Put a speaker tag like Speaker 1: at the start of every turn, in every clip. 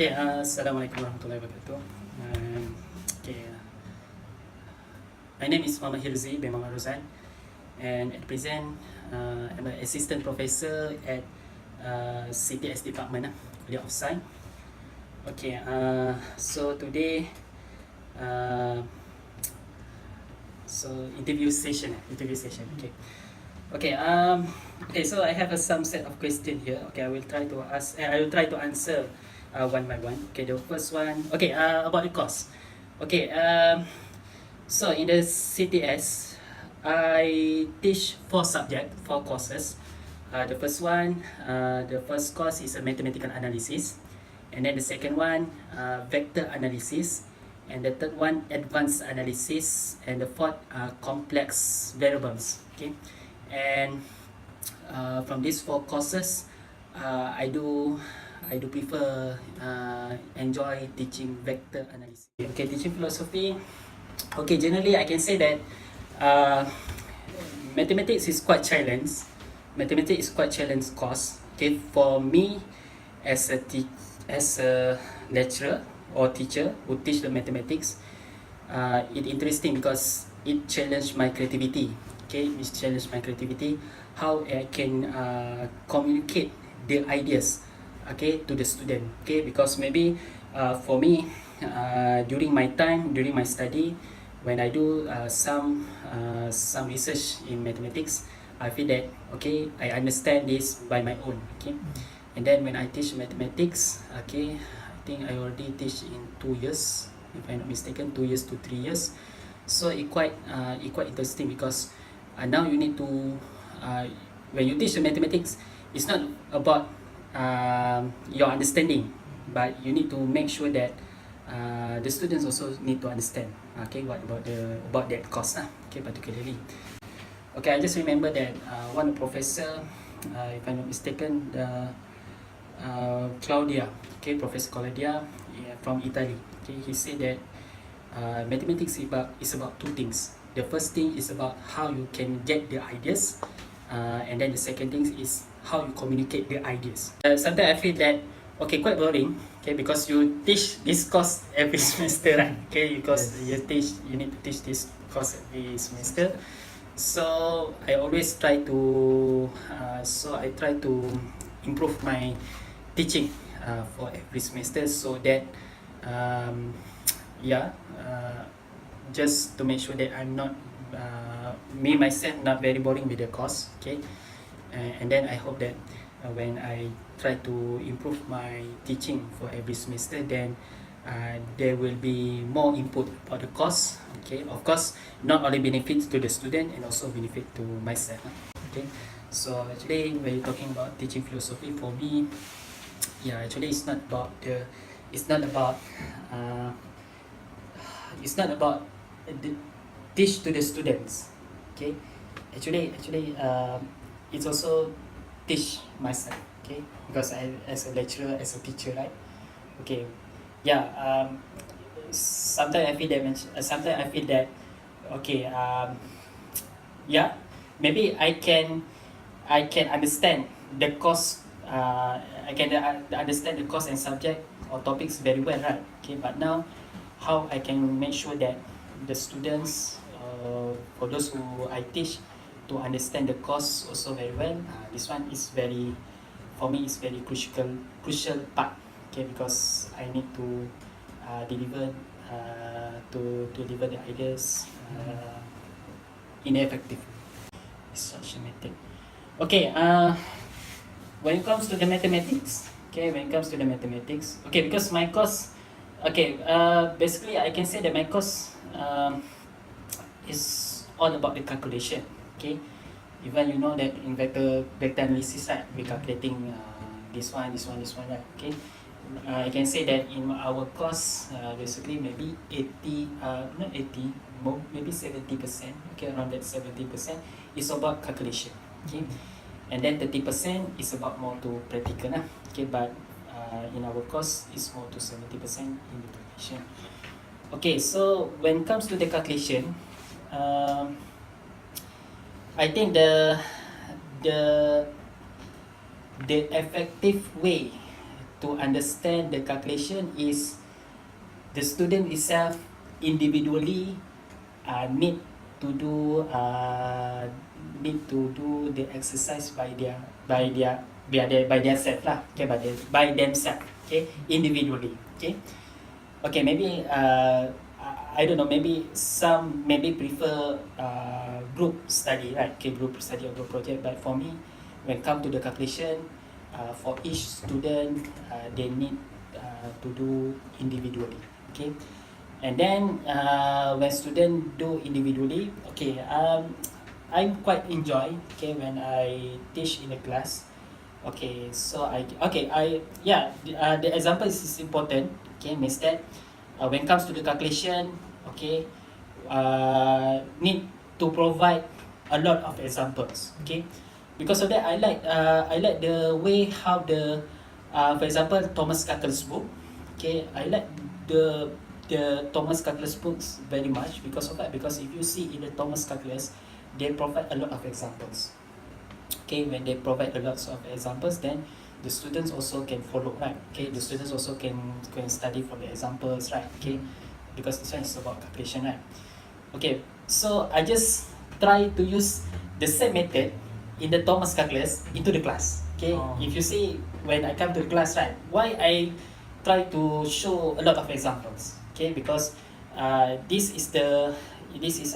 Speaker 1: Okay, Assalamualaikum warahmatullahi wabarakatuh. Okay, my name is Dr Hirzie bin Muhammad Rozan, and at present, I'm an assistant professor at CTS department, College of Science. Okay, so today, uh, interview session. Okay. Okay. Okay. So I have some set of questions here. Okay, I will try to ask. I will try to answer one by one. Okay. The first one. Okay. About the course. Okay. So in the CTS, I teach 4 subjects, 4 courses. The first course is a mathematical analysis, and then the second one, vector analysis, and the third one, advanced analysis, and the fourth, complex variables. Okay, and from these 4 courses, I do prefer enjoy teaching vector analysis. Okay, teaching philosophy. Okay, generally I can say that uh, mathematics is quite challenge. Mathematics is quite challenge course. Okay, for me as a lecturer or teacher who teach the mathematics, it interesting because it challenge my creativity. Okay, it challenge my creativity. How I can communicate the ideas, okay, to the student. Okay, because maybe for me, during my time, during my study, when I do some research in mathematics, I feel that okay, I understand this by my own. Okay, and then when I teach mathematics, okay, I think I already teach in 2 years, if I'm not mistaken, 2 years to 3 years. So it quite interesting because now you need to when you teach the mathematics, it's not about your understanding, but you need to make sure that the students also need to understand. Okay, what about that course? Okay, particularly. Okay, I just remember that one professor, if I'm not mistaken, Claudia. Okay, Professor Claudia, yeah, from Italy. Okay, he said that mathematics is about 2 things. The first thing is about how you can get the ideas, and then the second thing is how you communicate the ideas. Sometimes I feel that okay, quite boring. Okay, because you teach this course every semester, right? Okay, because you need to teach this course every semester. So I always try to improve my teaching for every semester, so that yeah, just to make sure that I'm not me myself not very boring with the course. Okay, and then I hope that when I try to improve my teaching for every semester, then there will be more input for the course. Okay, of course, not only benefits to the student and also benefit to myself. Okay, so actually when you're talking about teaching philosophy, for me, yeah, actually it's not about uh, it's not about the, teach to the students. Okay, actually it's also teach myself. Okay, because I, as a lecturer, as a teacher, right? Okay, yeah. Sometimes I feel that okay, yeah, maybe I can understand the course. I can understand the course and subject or topics very well, right? Okay, but now how I can make sure that the students, for those who I teach, to understand the course also very well. This one is very, for me, is very crucial part. Okay, because I need to deliver to deliver the ideas ineffective. Such a method. Okay. When it comes to the mathematics, okay, because my course, okay, basically I can say that my course is all about the calculation. Okay, even you know that in vector analysis, right, we're calculating this one, right? Okay, I can say that in our course, basically maybe 80, not 80, maybe 70%. Okay, around that 70% is about calculation. Okay, and then 30% is about more to practical. Okay, but in our course, it's more to 70% in the calculation. Okay, so when it comes to the calculation, I think the effective way to understand the calculation is the student itself individually need to do the exercise by their self lah, okay, by themselves, okay, individually, okay. Okay, maybe I don't know, maybe some maybe prefer group study, right? Okay, group study or group project. But for me, when come to the calculation, for each student, they need to do individually. Okay, and then when student do individually, okay, I'm quite enjoy, okay, when I teach in a class. Okay, so the example is important. Okay, means that when it comes to the calculation, okay, need to provide a lot of examples. Okay, because of that, I like the way how for example, Thomas Calculus book. Okay, I like the Thomas Calculus books very much because of that. Because if you see in the Thomas Calculus, they provide a lot of examples. Okay, when they provide a lot of examples, then the students also can follow, right? Okay, the students also can study from the examples, right? Okay, because this one is about calculation, right? Okay, so I just try to use the same method in the Thomas Calculus into the class. Okay, if you see when I come to the class, right, why I try to show a lot of examples. Okay, because this is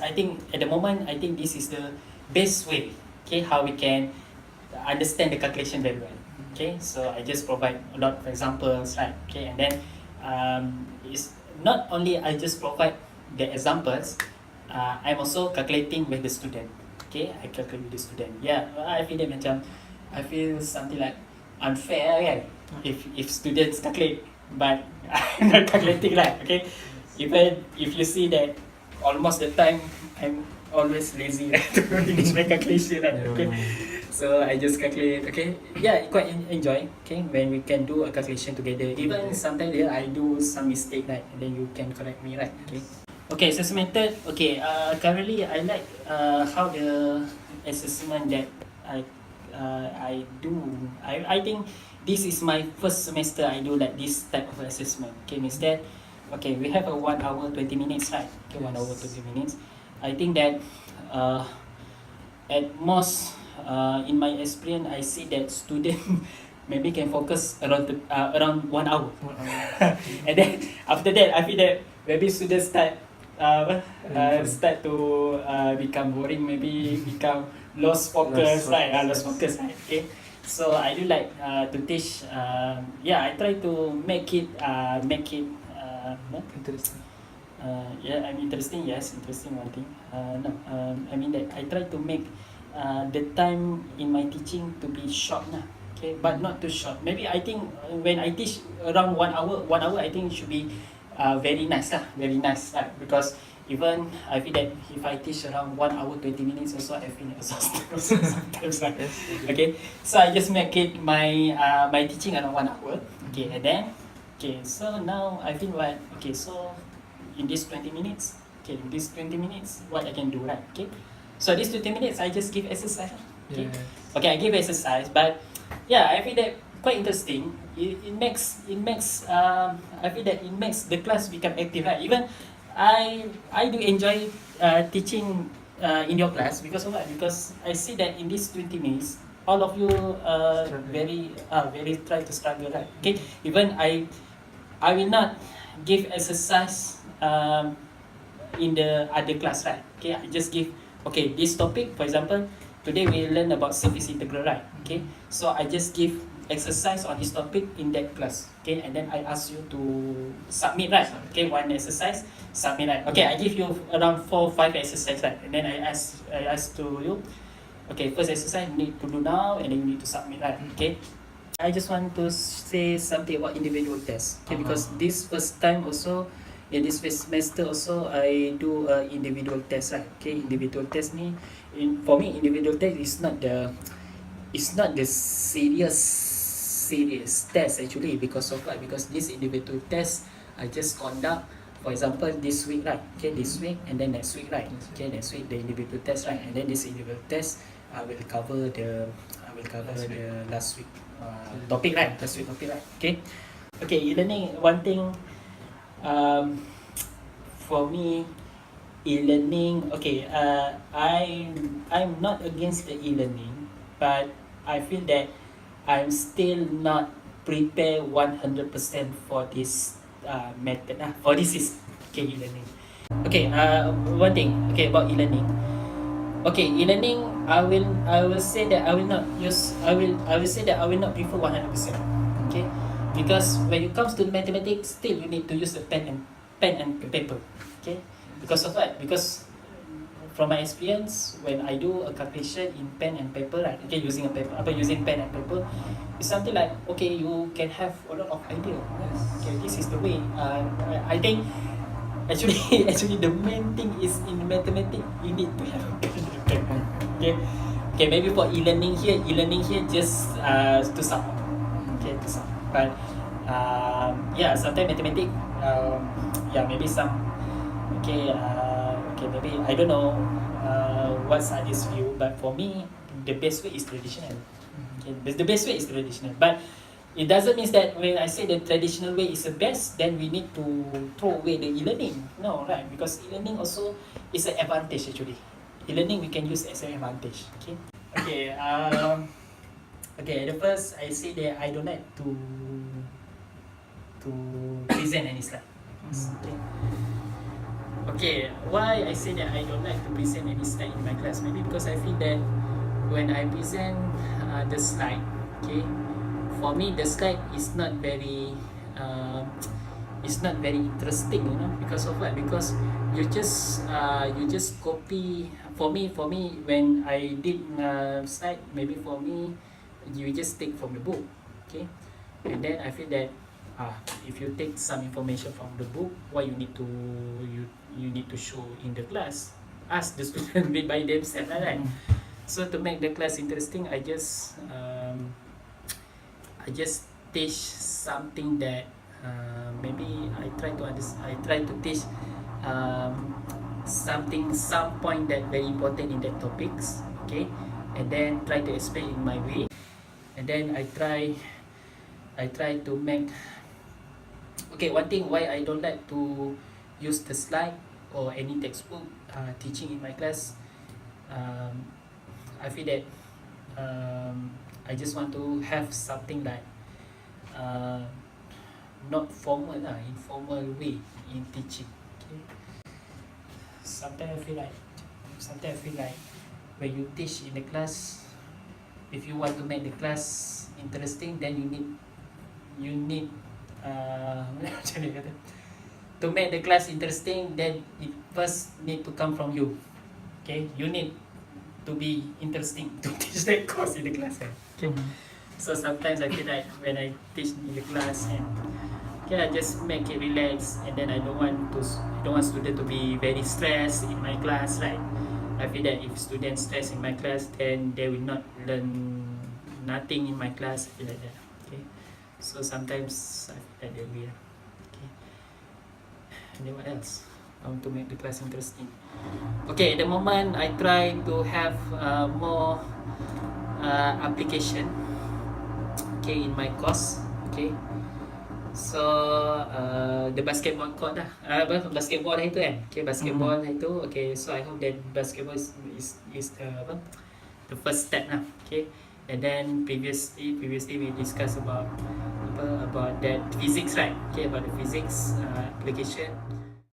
Speaker 1: I think at the moment, I think this is the best way, okay, how we can understand the calculation very well. Okay, so I just provide a lot of examples, right? Okay, and then it's not only I just provide the examples, I'm also calculating with the student. Okay, I calculate with the student. Yeah, I feel something like unfair, right? If students calculate, but I'm not calculating, right? Okay, even if you see that almost the time I'm always lazy, right, to finish my calculation, right? Okay, so I just calculate. Okay, yeah, quite enjoy. Okay, when we can do a calculation together. Even sometimes I do some mistake, right, and then you can correct me, right? Okay. Okay, assessment method. Okay, currently I like how the assessment that I do. I think this is my first semester I do like this type of assessment. Okay, means that okay, we have a 1 hour 20 minutes, right? Okay, 1 hour 20 minutes. I think that at most in my experience, I see that student maybe can focus around 1 hour. And then after that, I feel that maybe students start to become boring, maybe become lost focus, right? Lost focus, right? Okay. So I do like to teach. I try to make it
Speaker 2: Interesting.
Speaker 1: I'm interesting. Yes, interesting one thing. No, I mean that I try to make the time in my teaching to be short, nah. Okay, but not too short. Maybe I think when I teach around 1 hour, I think it should be very nice, lah. Very nice, right? Because even I feel that if I teach around 1 hour 20 minutes, also I feel exhausted also sometimes, right? Okay, so I just make it my teaching around 1 hour. Okay, and then okay, so now I feel what okay, so in this 20 minutes, okay, in this 20 minutes, what I can do, right? Okay, so this 20 minutes I just give exercise. Okay, okay, I give exercise, but yeah, I feel that quite interesting. It makes I feel that it makes the class become active, right? Even I do enjoy teaching in your class because of what? Because I see that in these 20 minutes, all of you very try to struggle, right? Okay, even I will not give exercise in the other class, right? Okay, I just give okay this topic, for example, today we learn about surface integral, right? Okay, so I just give exercise on this topic in that class. Okay, and then I ask you to submit, right? Okay, one exercise, submit, right? Okay, I give you around 4-5 exercise, right? And then I ask to you, okay, first exercise you need to do now, and then you need to submit, right? Okay. I just want to say something about individual test. Okay, because this first time also, in this first semester also, I do individual test, right? Okay, individual test ni, for me, individual test is not the serious test actually, because of what? Because this individual test I just conduct, for example, this week, right? Okay, this week, and then next week, right? Okay, next week the individual test, right? And then this individual test I will cover the last week topic, right? Pursuit topic, right? Okay. Okay, e-learning. One thing, um, for me, e-learning. Okay. I'm not against the e-learning, but I feel that I'm still not prepared 100% for this method. For this is okay e-learning. Okay. One thing. Okay, about e-learning. Okay, e-learning. I will say that I will not use. I will say that I will not prefer 100%. Okay, because when it comes to mathematics, still you need to use the pen and paper. Okay, because of what? Because from my experience, when I do a calculation in pen and paper, right? Okay, using a paper, using pen and paper, it's something like, okay, you can have a lot of idea. Yes. Okay, this is the way. I think actually actually the main thing is in mathematics you need to have a pen. Okay, okay, maybe for e-learning here, just to sum up. Okay, to sum up. But yeah, sometimes mathematics, yeah, maybe some. Okay, okay, maybe I don't know what's others' view, but for me, the best way is traditional. Okay, the best way is traditional, but it doesn't mean that when I say the traditional way is the best, then we need to throw away the e-learning. No, right? Because e-learning also is an advantage actually. E-learning we can use as an advantage. Okay. Okay. Okay. At the first, I say that I don't like to present any slide. Okay. Okay, why I say that I don't like to present any slide in my class? Maybe because I feel that when I present the slide, okay, for me the slide is not very, it's not very interesting, because of what? Because you just copy. For me, when I did slide, maybe for me, you just take from the book, okay, and then I feel that if you take some information from the book, why you need to you need to show in the class? Ask the student by themselves, right? So to make the class interesting, I just teach something that maybe I try to teach some point that very important in that topics, okay, and then try to explain in my way, and then I try to make. Okay, one thing why I don't like to use the slide or any textbook teaching in my class, I feel that I just want to have something like not formal, informal way in teaching. Okay. Sometimes I feel like when you teach in the class, if you want to make the class interesting, then you need to make the class interesting, then it first need to come from you. Okay, you need to be interesting to teach that course in the class. Okay, so sometimes I feel like when I teach in the class, and okay, I just make it relax, and then I don't want student to be very stressed in my class, right? I feel that if students stress in my class, then they will not learn nothing in my class. I feel like that. Okay. So sometimes I feel that way. Okay. And then what else? I want to make the class interesting. Okay, at the moment I try to have more application. Okay, in my course. Okay. So the basketball court lah. Basketball itu kan. Okay, basketball itu. Okay, so I hope that basketball is the first step lah. Okay. And then previously we discussed about that physics, right? Okay, about the physics application.